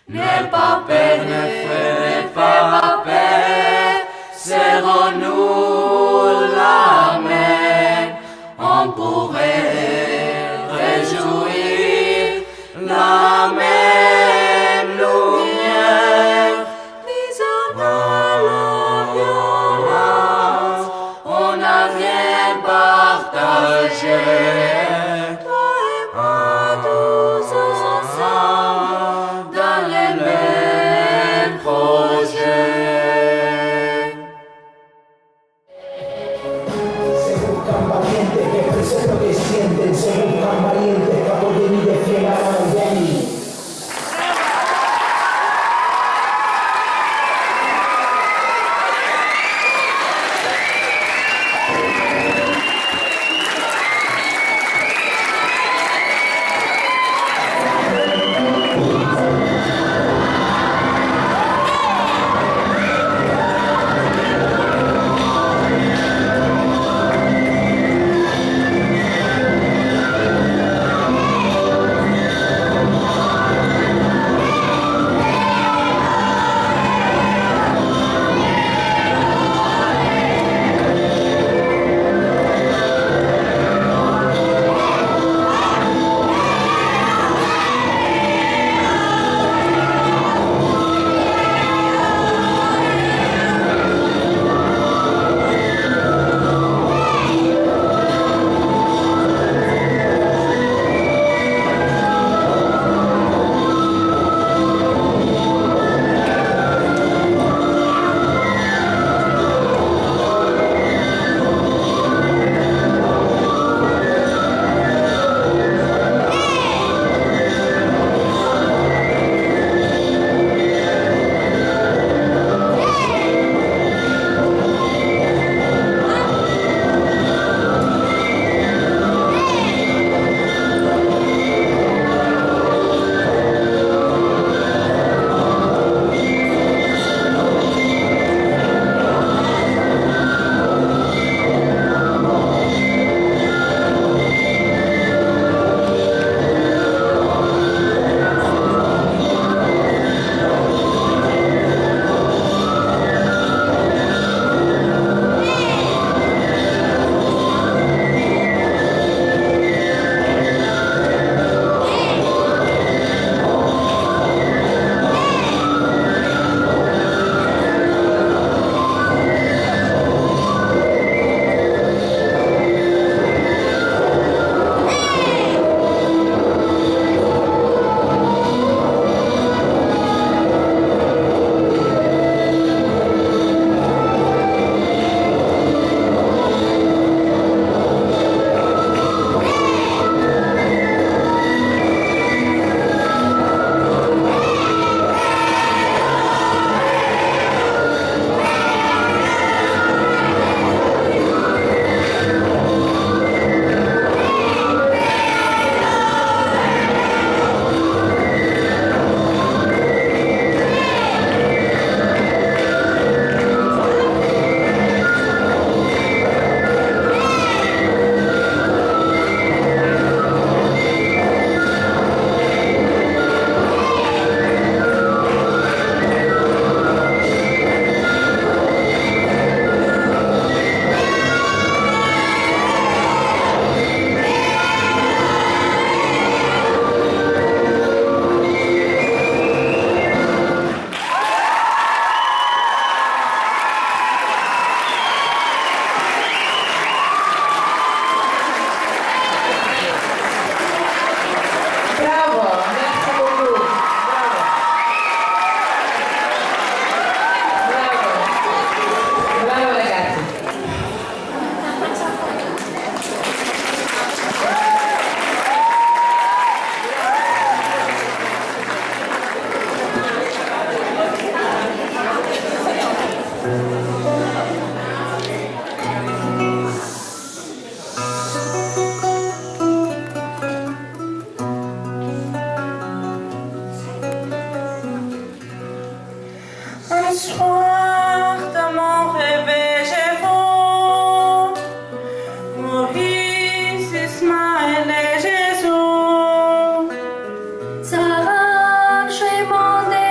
N'aie pas peur, ne fais pas peur, serrons-nous la main, on pourrait réjouir la même lumière. Disons-nous la violence, on n'a rien partagé. Toi et moi, tous ensemble, dans les mêmes projets. Se buscan valientes que expresen lo que sienten, se buscan valientes que apoyen y defiendan a los débiles. Sarah, je m'en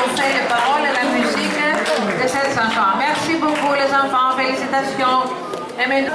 ont fait les paroles et la musique de cette chanson. Merci beaucoup les enfants, félicitations. Et maintenant...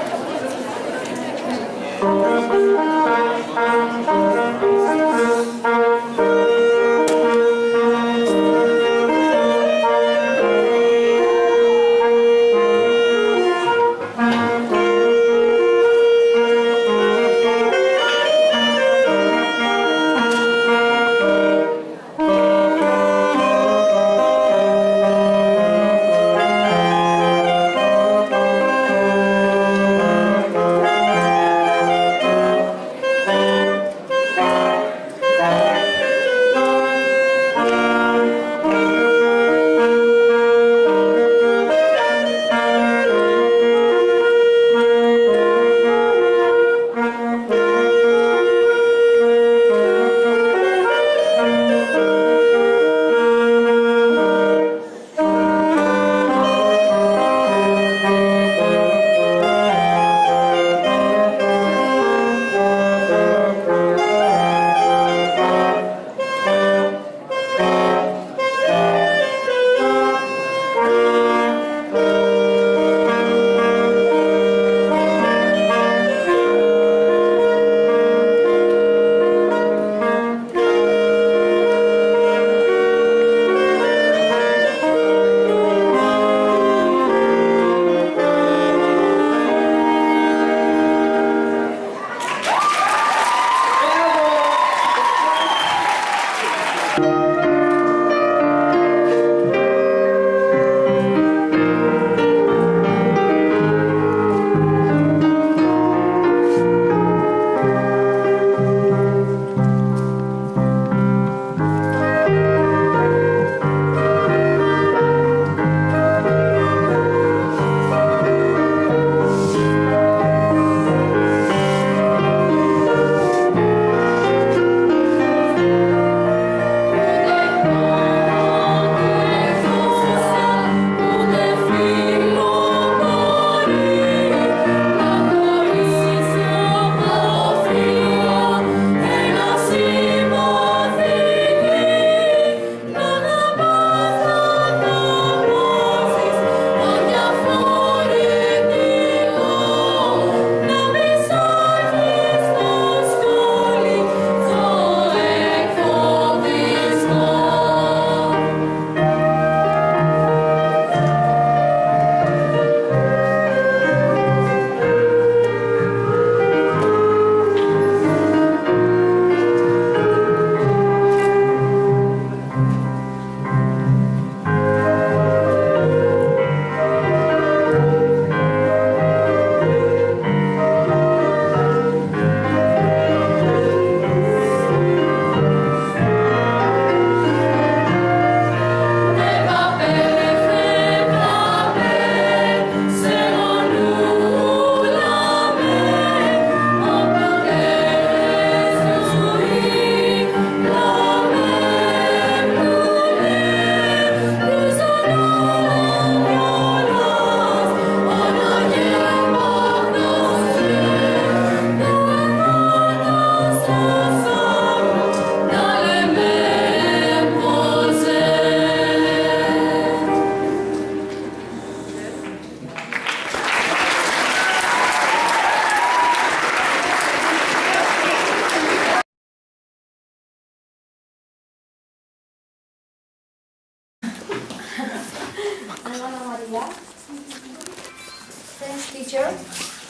French teacher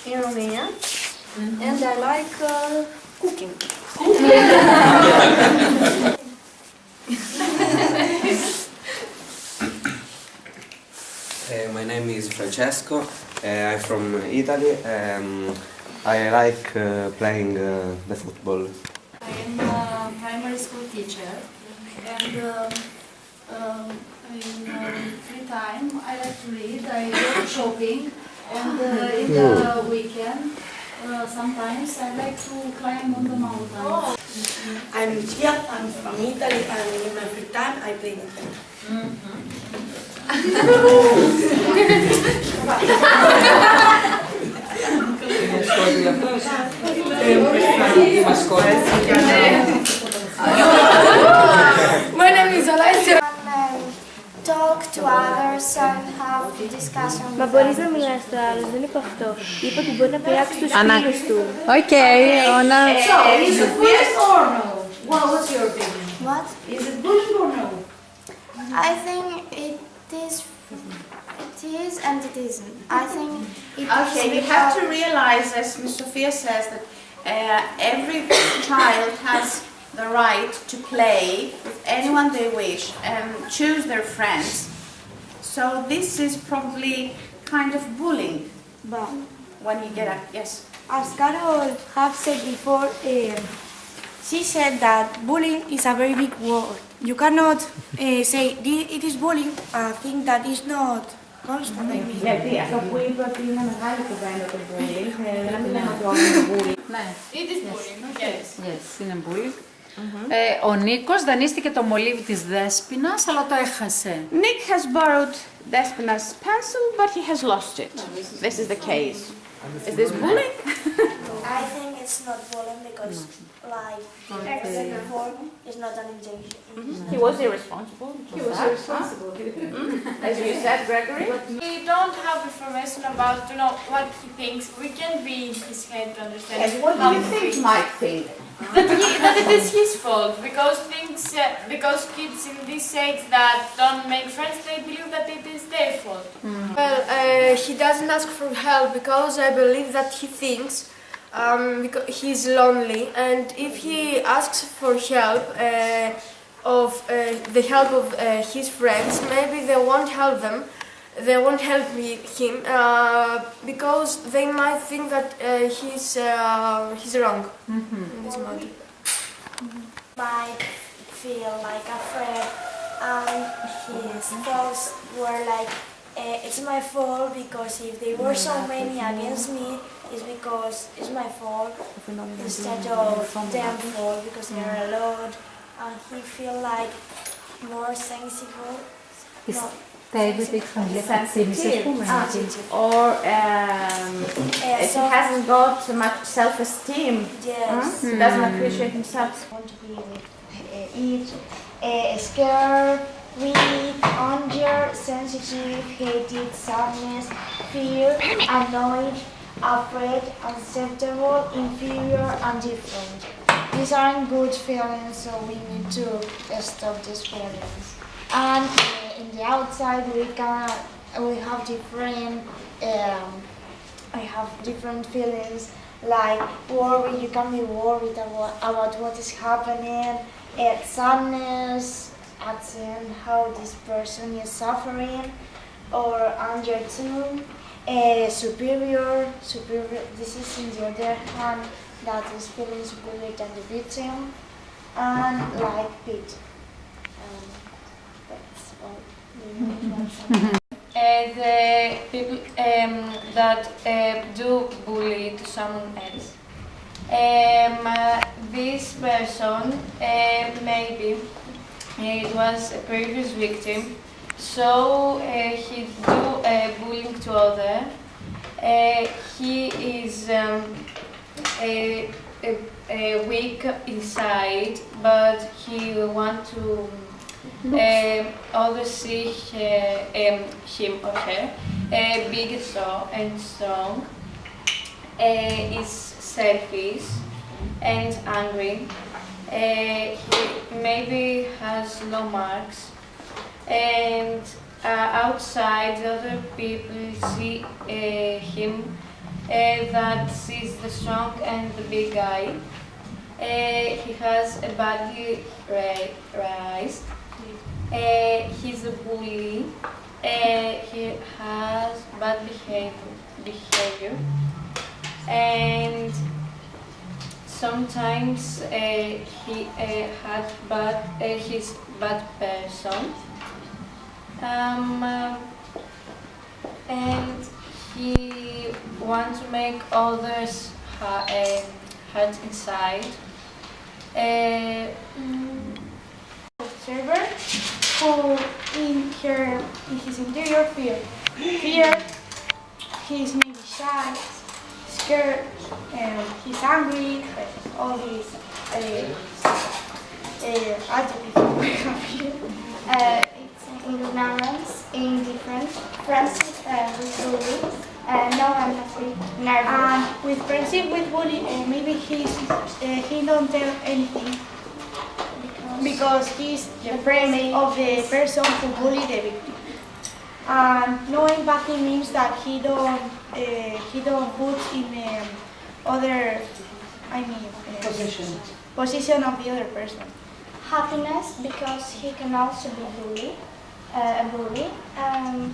in Romania, and I like cooking. My name is Francesco. I'm from Italy. I like playing the football. I am a primary school teacher, and in free time I like to read, I go shopping, and in the weekend sometimes I like to climb on the mountain. I'm Lucia, I'm from Italy, and in my free time I play the piano. My name is Alessia. others and have discussion. Μα μπορείς να μιλάς στο άλλο, δεν είπα αυτό. Είπα ότι μπορεί να πειράξει τους φίλους του. Οκ, Όνα. Is it bullying or no? What's your opinion? What? Is it bullying or no? I think it is and it isn't. I think it is Okay, you have to realize, as Ms. Sophia says, that every child has the right to play with anyone they wish and choose their friends. So this is probably kind of bullying But when you get up. Yes. as Carol have said before, she said that bullying is a very big word. You cannot say it is bullying, a thing that is not constant. I mean. Γιατί αυτό που είπε ότι είναι μεγάλη κουβέντα το bullying, δεν μιλάμε ότι όλοι είναι bullying. Ναι. It is bullying, yes. Yes, είναι bullying. Ο Νίκος δανείστηκε το μολύβι της Δέσποινας, αλλά το έχασε. Nick has borrowed Despina's pencil, but he has lost it. This is the case. Is this bullying? I think it's not bullying because, like, before, it's not an injection. He was irresponsible. He was irresponsible. As you said, Gregory. We don't have information about, what he thinks. We can't be in his head to understand. And what do how you he think thinks. Mike thinks? That it is his fault because kids in this age that don't make friends, they believe that it is their fault. Well, he doesn't ask for help because I believe that he thinks because he's lonely, and if he asks for help the help of his friends, maybe they won't help them. They won't help him because they might think that he's wrong in this matter. Might feel like afraid, and his thoughts were like, it's my fault because if there were so many against me, it's because it's my fault instead of their fault because they are a lot, and he feel like more sensible. No. Or if he hasn't got much self-esteem, Yes. he doesn't appreciate himself. Want to be eat, scared, weak, anger, sensitive, hated, sadness, fear, annoyed, afraid, unacceptable, inferior, and different. These aren't good feelings, so we need to stop these feelings. And in the outside, we have different. I have different feelings like worry. You can be worried about what is happening. Sadness at seeing how this person is suffering, or anger too. Superior. This is in the other hand that is feeling superior than the victim, and like pity. That's all. The people that do bully to someone else. This person, maybe it was a previous victim, so he do bullying to other. He is weak inside, but he want to others see him or her big and strong. Is selfish and angry. He maybe has low marks, and outside the other people see him that sees the strong and the big guy. He has a body raised. He's a bully. He has bad behavior. And sometimes he had he's bad person, and he wants to make others hurt inside. Observer who in his interior fear, he's maybe shy, scared, he's angry, all these adjectives we have here. ignorance, indifference, friendship with bully, no empathy, nervous. With friendship with bully, maybe he don't tell anything because he's the friend of the person who bullied the victim. And no empathy means that he don't put in other, position of the other person. Happiness, because he can also be a bully. And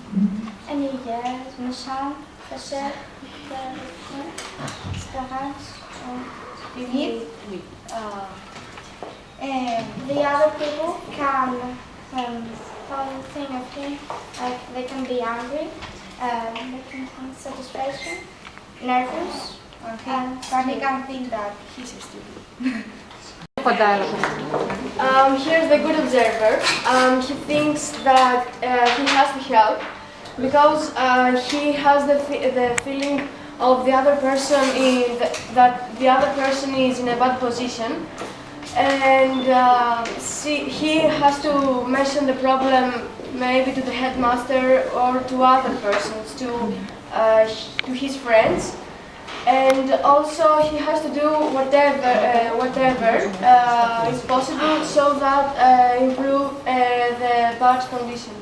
yes, méchant, fâché, Esperance, the other people can think of him, like they can be angry, they can think satisfaction, nervous, And he can think that he's stupid. Here's the good observer. He thinks that he has to help because he has the feeling of the other person that the other person is in a bad position, and he has to mention the problem maybe to the headmaster or to other persons, to his friends. And also he has to do whatever is possible so that improve the bad condition.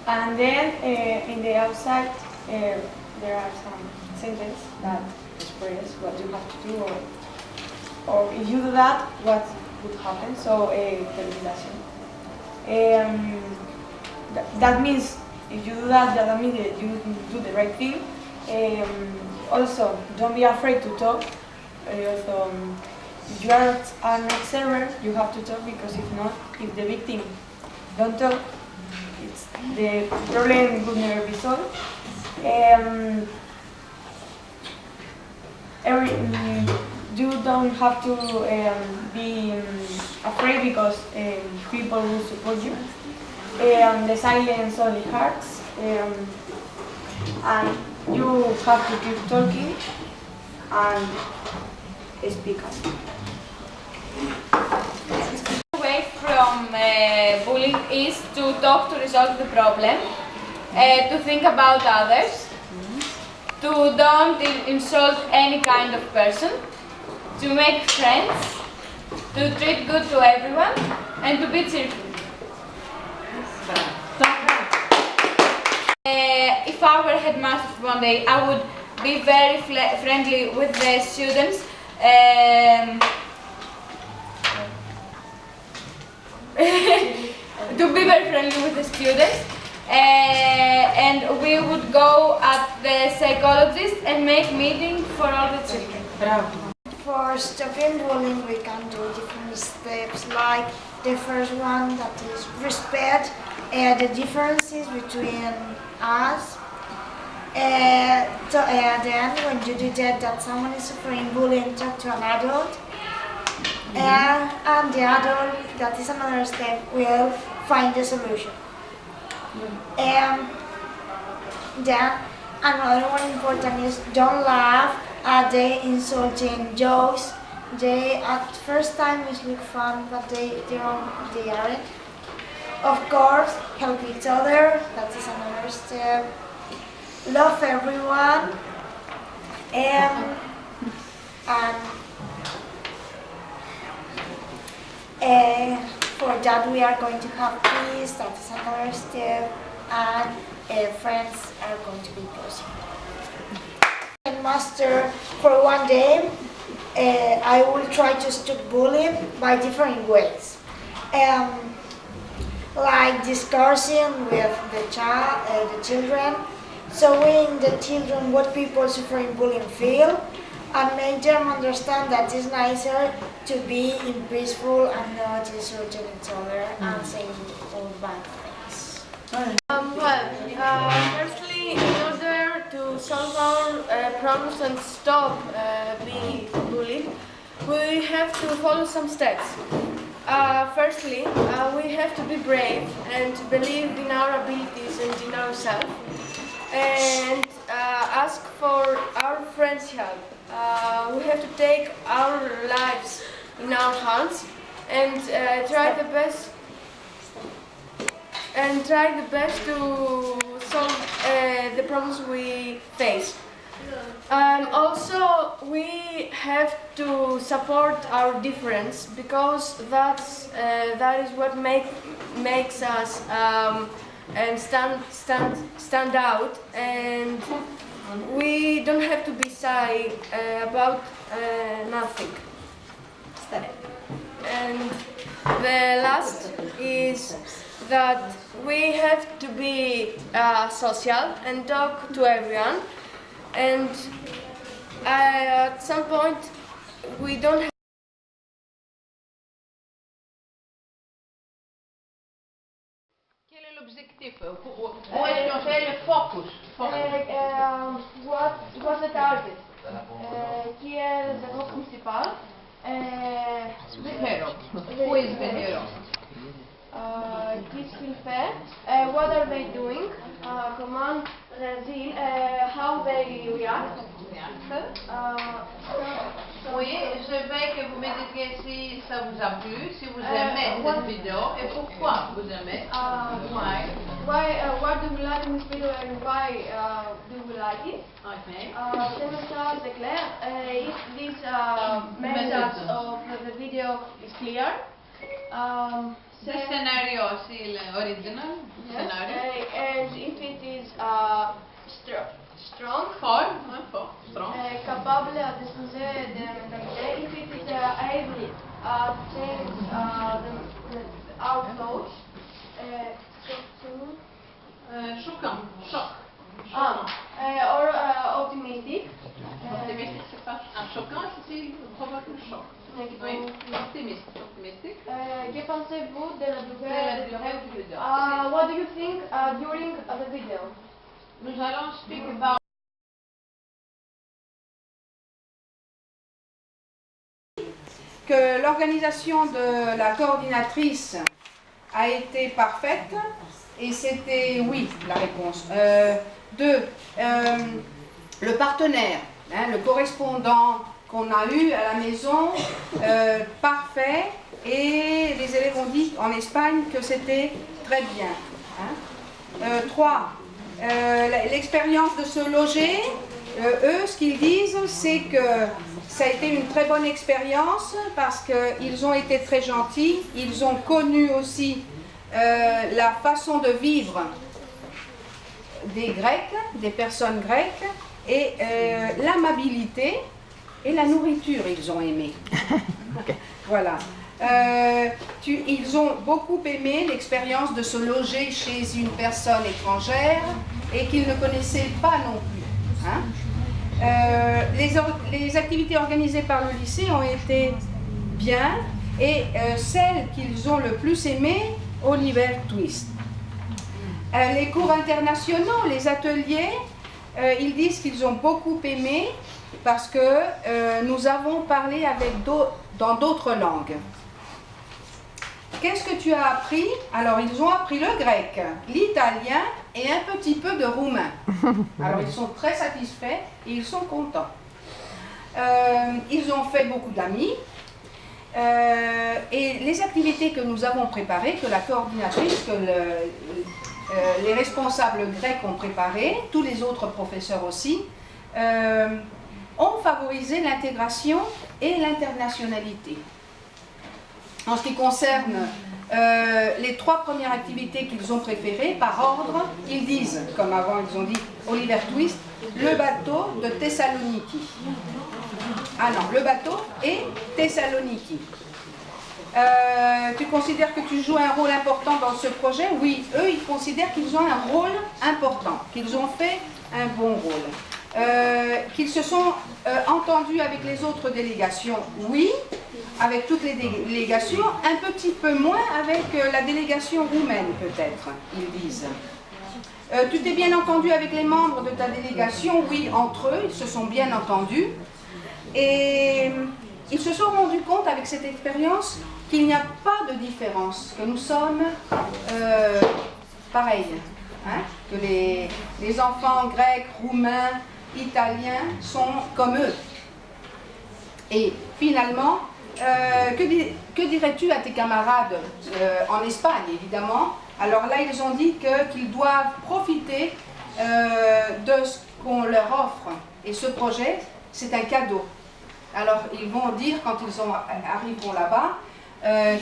And then in the outside there are some sentences that express what you have to do, or if you do that, what would happen. So felicitación. That means if you do that, that means that you do the right thing. Also, don't be afraid to talk. Also, if you are an observer, you have to talk, because if not, if the victim don't talk, the problem will never be solved. You don't have to be afraid, because people will support you. The silence only hurts. And you have to keep talking and speak up. The way from bullying is to talk to resolve the problem, to think about others, to don't insult any kind of person, to make friends, to treat good to everyone, and to be cheerful. If I were headmaster one day, I would be very friendly with the students. To be very friendly with the students, and we would go at the psychologist and make meetings for all the children. For stopping bullying, we can do different steps, like the first one, that is respect the differences between us. Then when you detect that someone is suffering bullying, talk to an adult. And the adult, that is another step, will find the solution. Then another one important is don't laugh at the insulting jokes. They at first time is look fun, but they aren't. Of course, help each other, that is another step. Love everyone, and for that we are going to have peace, that is another step, and friends are going to be closer. Master, for one day, I will try to stop bullying by different ways. Like discussing with the children, showing the children what people suffering bullying feel, and make them understand that it's nicer to be in peaceful and not insulting each other and saying all bad things. Firstly, in order to solve our problems and stop being bullied, we have to follow some steps. Firstly, we have to be brave and to believe in our abilities and in ourselves, and ask for our friends' help. We have to take our lives in our hands and try the best. and try the best to solve the problems we face. Also, we have to support our difference because that is what makes us and stand out, and we don't have to be shy about nothing. And the last is that we have to be social and talk to everyone, and at some point we don't have Quel est l'objectif? Où est-ce qu'on fait le focus? what's the target? Qui est le développement principal? The hero. Who is the hero? Qu'est-ce qu'il fait? What are they doing? Comment réagissent? How they react? Oui, je veux que vous me disiez si ça vous a plu, si vous aimez cette vidéo et pourquoi vous aimez. What do you like in this video and why do you like it? Okay. The message is clear. If this message of the video is clear. The scenario is the original scenario. And if it is strong, strong. Capable de changer de mentalité. If it is able to change our thoughts. Choquant. Choc. Or optimistic. Optimistique, c'est pas choquant, c'est provoque le choc. Oui. Optimistique. Que pensez-vous de la durée du vidéo? What do you think during the video? Nous allons speak about que l'organisation de la coordinatrice a été parfaite, et c'était oui la réponse. 2. Le partenaire, le correspondant qu'on a eu à la maison, parfait, et les élèves ont dit en Espagne que c'était très bien. 3. L'expérience de se loger, eux, ce qu'ils disent, c'est que ça a été une très bonne expérience parce qu'ils ont été très gentils, ils ont connu aussi la façon de vivre des Grecs, des personnes grecques, et l'amabilité et la nourriture, ils ont aimé. Voilà. Ils ont beaucoup aimé l'expérience de se loger chez une personne étrangère et qu'ils ne connaissaient pas non plus. Hein. Les activités organisées par le lycée ont été bien, et celles qu'ils ont le plus aimées, Oliver Twist. Les cours internationaux, les ateliers, ils disent qu'ils ont beaucoup aimé parce que nous avons parlé dans d'autres langues. Qu'est-ce que tu as appris? Alors, ils ont appris le grec, l'italien et un petit peu de roumain. Alors, ils sont très satisfaits et ils sont contents. Ils ont fait beaucoup d'amis. Et les activités que nous avons préparées, que la coordinatrice, que les responsables grecs ont préparées, tous les autres professeurs aussi, ont favorisé l'intégration et l'internationalité. En ce qui concerne les 3 premières activités qu'ils ont préférées, par ordre, ils disent, comme avant ils ont dit Oliver Twist, le bateau de Thessaloniki. Ah non, le bateau et Thessaloniki. Tu considères que tu joues un rôle important dans ce projet? Oui, eux, ils considèrent qu'ils ont un rôle important, qu'ils ont fait un bon rôle. Qu'ils se sont entendus avec les autres délégations? Oui, avec toutes les délégations, un petit peu moins avec la délégation roumaine peut-être, ils disent. Tu t'es bien entendu avec les membres de ta délégation? Oui, entre eux, ils se sont bien entendus. Et ils se sont rendus compte avec cette expérience qu'il n'y a pas de différence, que nous sommes pareils, hein, que les enfants grecs, roumains, italiens sont comme eux. Et finalement, que dirais-tu à tes camarades en Espagne, évidemment, Alors là, ils ont dit qu'ils doivent profiter de ce qu'on leur offre. Et ce projet, c'est un cadeau. Alors, ils vont dire, quand ils arriveront là-bas,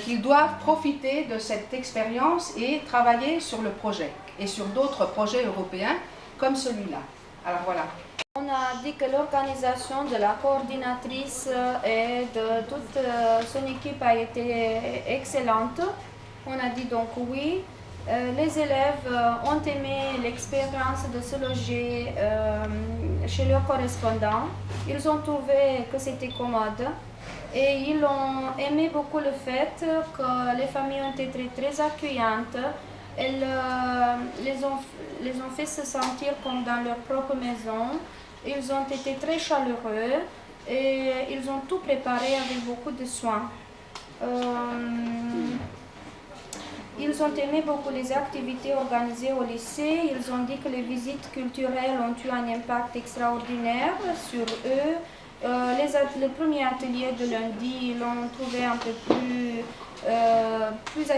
qu'ils doivent profiter de cette expérience et travailler sur le projet et sur d'autres projets européens comme celui-là. Alors voilà. On a dit que l'organisation de la coordinatrice et de toute son équipe a été excellente. On a dit donc oui. Les élèves ont aimé l'expérience de se loger chez leurs correspondants. Ils ont trouvé que c'était commode et ils ont aimé beaucoup le fait que les familles ont été très accueillantes. Elles les ont fait se sentir comme dans leur propre maison. Ils ont été très chaleureux et ils ont tout préparé avec beaucoup de soin. Ils ont aimé beaucoup les activités organisées au lycée. Ils ont dit que les visites culturelles ont eu un impact extraordinaire sur eux. Le premier atelier de lundi, ils l'ont trouvé un peu plus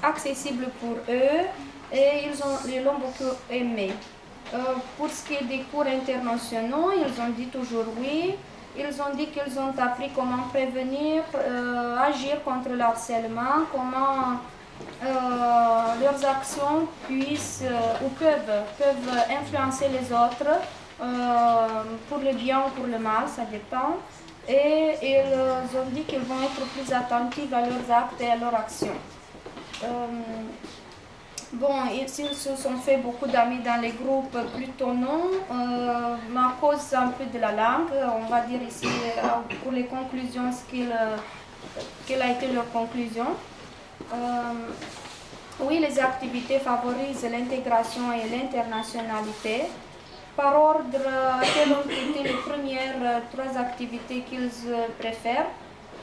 accessible pour eux et ils l'ont beaucoup aimé. Pour ce qui est des cours internationaux, ils ont dit toujours oui. Ils ont dit qu'ils ont appris comment prévenir, agir contre le harcèlement, comment leurs actions puissent ou peuvent influencer les autres pour le bien ou pour le mal, ça dépend. Et ils ont dit qu'ils vont être plus attentifs à leurs actes et à leurs actions. Bon, ils se sont fait beaucoup d'amis dans les groupes plutôt non, mais à cause un peu de la langue, on va dire ici pour les conclusions quelle a été leur conclusion. Oui, les activités favorisent l'intégration et l'internationalité. Par ordre, quelles ont été les premières 3 activités qu'ils préfèrent?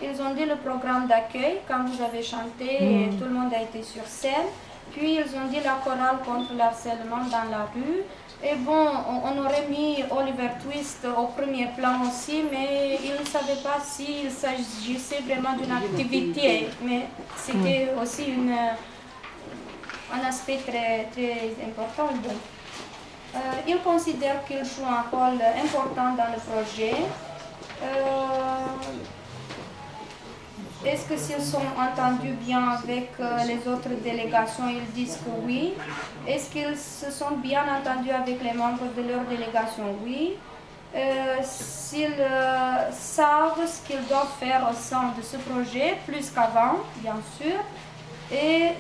Ils ont dit le programme d'accueil, quand vous avez chanté et tout le monde a été sur scène. Puis ils ont dit la chorale contre le harcèlement dans la rue. Et bon, on aurait mis Oliver Twist au premier plan aussi, mais ils ne savaient pas s'il s'agissait vraiment d'une activité. Mais c'était aussi un aspect très, très important. Ils considèrent qu'ils jouent un rôle important dans le projet. Est-ce que s'ils sont entendus bien avec les autres délégations, ils disent que oui. Est-ce qu'ils se sont bien entendus avec les membres de leur délégation? Oui. S'ils savent ce qu'ils doivent faire au sein de ce projet, plus qu'avant, bien sûr. Et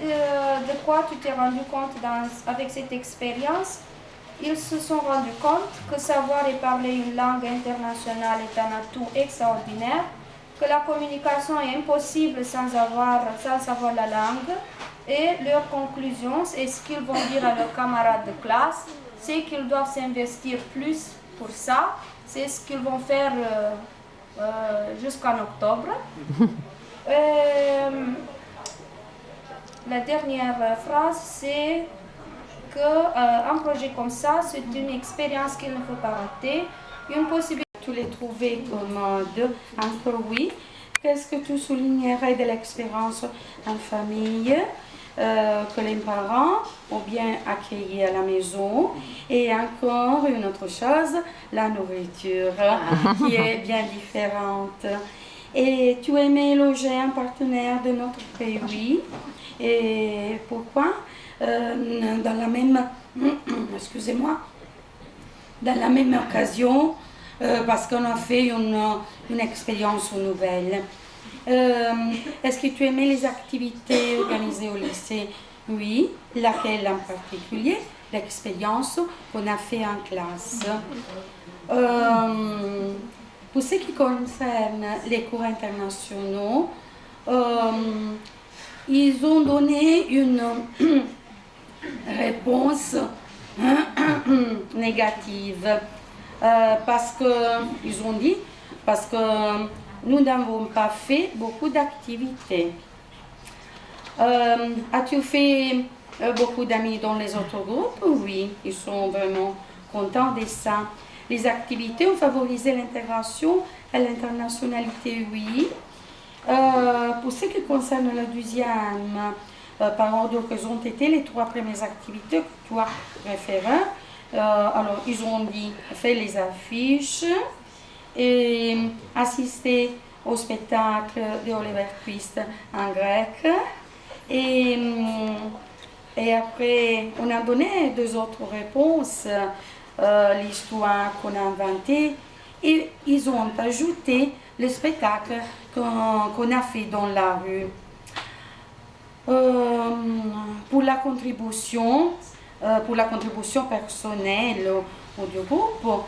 de quoi tu t'es rendu compte avec cette expérience? Ils se sont rendus compte que savoir et parler une langue internationale est un atout extraordinaire, que la communication est impossible sans savoir la langue. Et leur conclusion, et ce qu'ils vont dire à leurs camarades de classe, c'est qu'ils doivent s'investir plus pour ça. C'est ce qu'ils vont faire jusqu'en octobre. La dernière phrase, c'est qu'un projet comme ça, c'est une expérience qu'il ne faut pas rater, une possibilité. Tu les trouvais commodes, encore oui. Qu'est-ce que tu soulignerais de l'expérience en famille, que les parents ont bien accueilli à la maison? Et encore une autre chose, la nourriture, qui est bien différente. Et tu aimais loger un partenaire de notre pays. Et pourquoi? Dans la même, excusez-moi, dans la même occasion, parce qu'on a fait une expérience nouvelle. Est-ce que tu aimais les activités organisées au lycée? Oui. Laquelle en particulier? L'expérience qu'on a fait en classe. Pour ce qui concerne les cours internationaux, ils ont donné une réponse négative. Parce qu'ils ont dit, parce que nous n'avons pas fait beaucoup d'activités. As-tu fait beaucoup d'amis dans les autres groupes? Oui, ils sont vraiment contents de ça. Les activités ont favorisé l'intégration et l'internationalité, oui. Pour ce qui concerne la deuxième, par ordre quelles ont été les 3 premières activités que tu as référées. Alors, ils ont dit faire les affiches et assister au spectacle d'Oliver Twist en grec. Et après, on a donné 2 autres réponses, l'histoire qu'on a inventée, et ils ont ajouté le spectacle qu'on a fait dans la rue. Pour la contribution personnelle du groupe,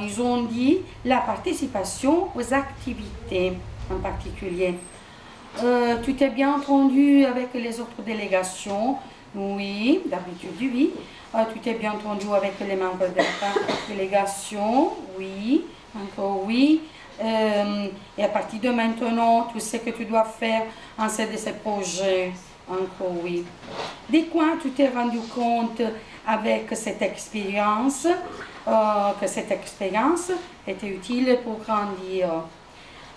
ils ont dit la participation aux activités en particulier. Tu t'es bien entendu avec les autres délégations? Oui, d'habitude oui. Tu t'es bien entendu avec les membres de la délégation? Oui, encore oui. Et à partir de maintenant, tu sais que tu dois faire un de ces projets? Encore oui. De quoi tu t'es rendu compte avec cette expérience, que cette expérience était utile pour grandir?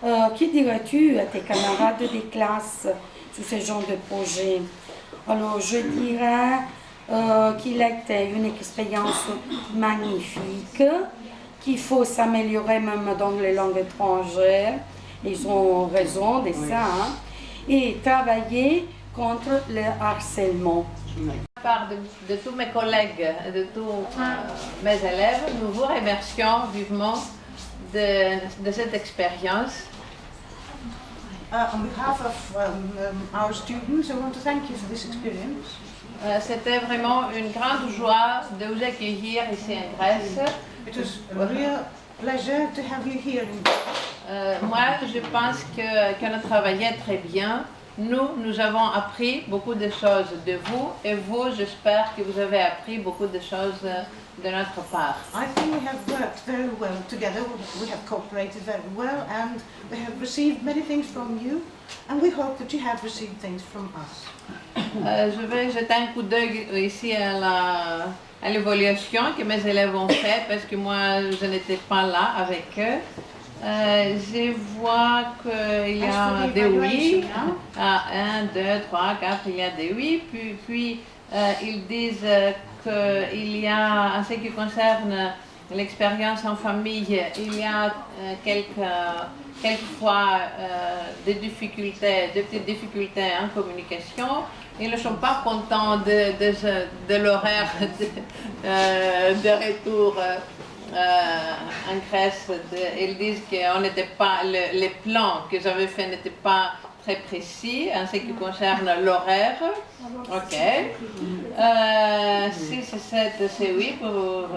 Que dirais-tu à tes camarades de classe sur ce genre de projet? Alors, je dirais qu'il était une expérience magnifique, qu'il faut s'améliorer même dans les langues étrangères. Ils ont raison de ça. Hein? Et travailler contre le harcèlement. De la part de tous mes collègues et de tous mes élèves, nous vous remercions vivement de cette expérience. On behalf of our students, I want to thank you for this experience. C'était vraiment une grande joie de vous accueillir ici en Grèce. It was a real pleasure to have you here in Greece. Moi, je pense qu'on a travaillé très bien. Nous avons appris beaucoup de choses de vous et vous, j'espère que vous avez appris beaucoup de choses de notre part. I think we have worked very well together. We have cooperated very well and we have received many things from you and we hope that you have received things from us. Je vais jeter un coup d'œil ici à l'évaluation que mes élèves ont fait parce que moi, je n'étais pas là avec eux. Je vois qu'il y a des oui, 1, 2, 3, 4, il y a des oui, puis ils disent qu'il y a, en ce qui concerne l'expérience en famille, il y a quelquefois des petites difficultés en communication. Ils ne sont pas contents de l'horaire de retour en Grèce. Ils disent que les plans que j'avais faits n'étaient pas très précis en ce qui concerne l'horaire. Ok. 6 et 7, c'est oui pour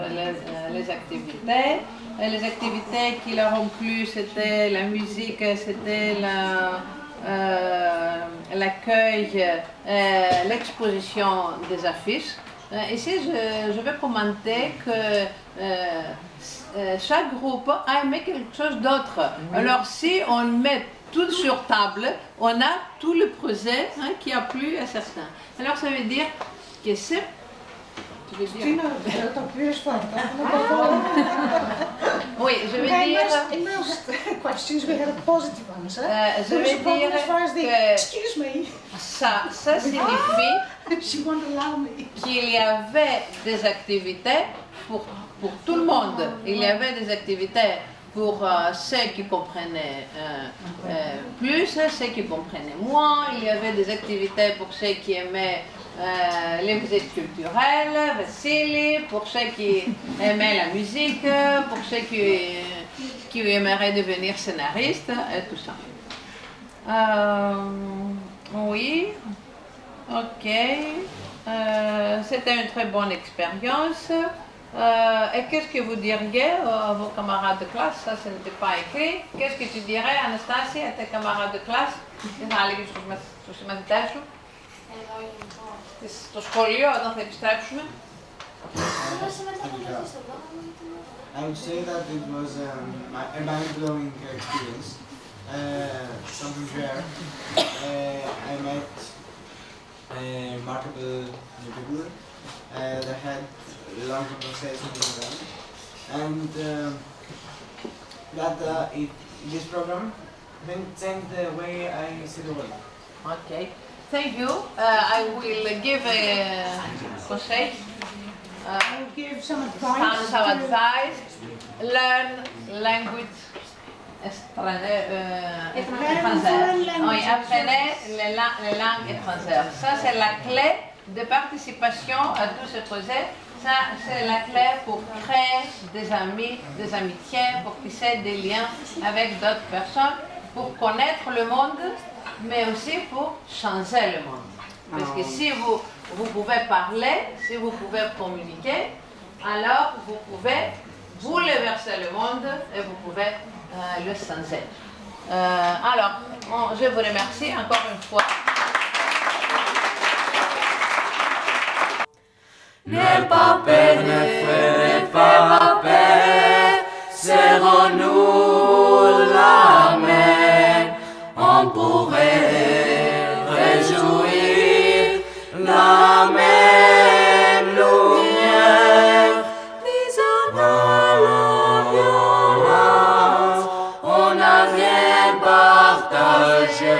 les activités. Et les activités qui leur ont plu, c'était la musique, c'était l'accueil, l'exposition des affiches. Ici, je vais commenter que chaque groupe a aimé quelque chose d'autre. Alors, si on met tout sur table, on a tout le projet qui a plu à certains. Alors, ça veut dire que c'est... Oui, je veux dire... In most questions we had a positive answer. Je veux dire que ça signifie qu'il y avait des activités pour tout le monde. Il y avait des activités pour ceux qui comprenaient plus, ceux qui comprenaient moins. Il y avait des activités pour ceux qui aimaient les visites culturelles, Vassili, pour ceux qui aimaient la musique, pour ceux qui aimeraient devenir scénaristes et tout ça. Oui, ok. C'était une très bonne expérience. Et qu'est-ce que vous diriez à vos camarades de classe? Ça, ce n'était pas écrit. Qu'est-ce que tu dirais, Anastasia, à tes camarades de classe? Τι θα έλεγες στους συμμαθητές σου? Στο σχολείο, όταν θα επιστρέψουμε. I would say that it was a mind-blowing experience, something rare. I met remarkable people that had long conversations with them, and that this program then changed the way I see the world. Ok. Thank you. I will give a conseil. I will give some advice. Some advice. Learn language étrangère. Oui, apprenez les langues étrangères. Ça, c'est la clé de participation à tout ce projet. Ça, c'est la clé pour créer des amis, des amitiés, pour tisser des liens avec d'autres personnes, pour connaître le monde, mais aussi pour changer le monde. Parce que si vous pouvez parler, si vous pouvez communiquer, alors vous pouvez bouleverser le monde et vous pouvez le changer. Alors, je vous remercie encore une fois. N'aie pas peur, ne fais pas peur, serrons-nous la main, on pourrait réjouir la même lumière. Disons-nous la violence, on n'a rien partagé.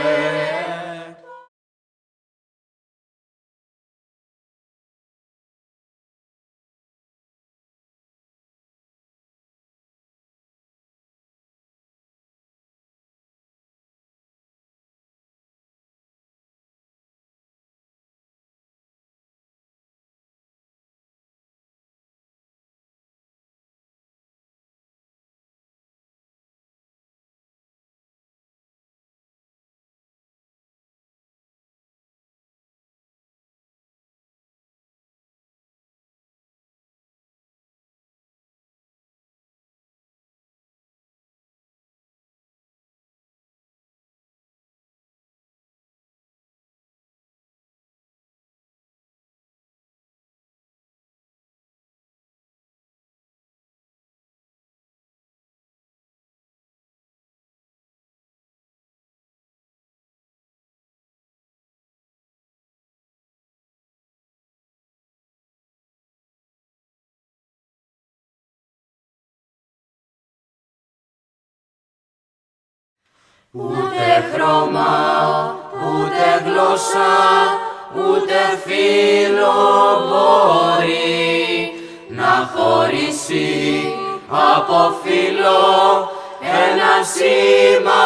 Ούτε χρώμα, ούτε γλώσσα, ούτε φίλο μπορεί να χωρίσει από φίλο ένα συμμαθητή.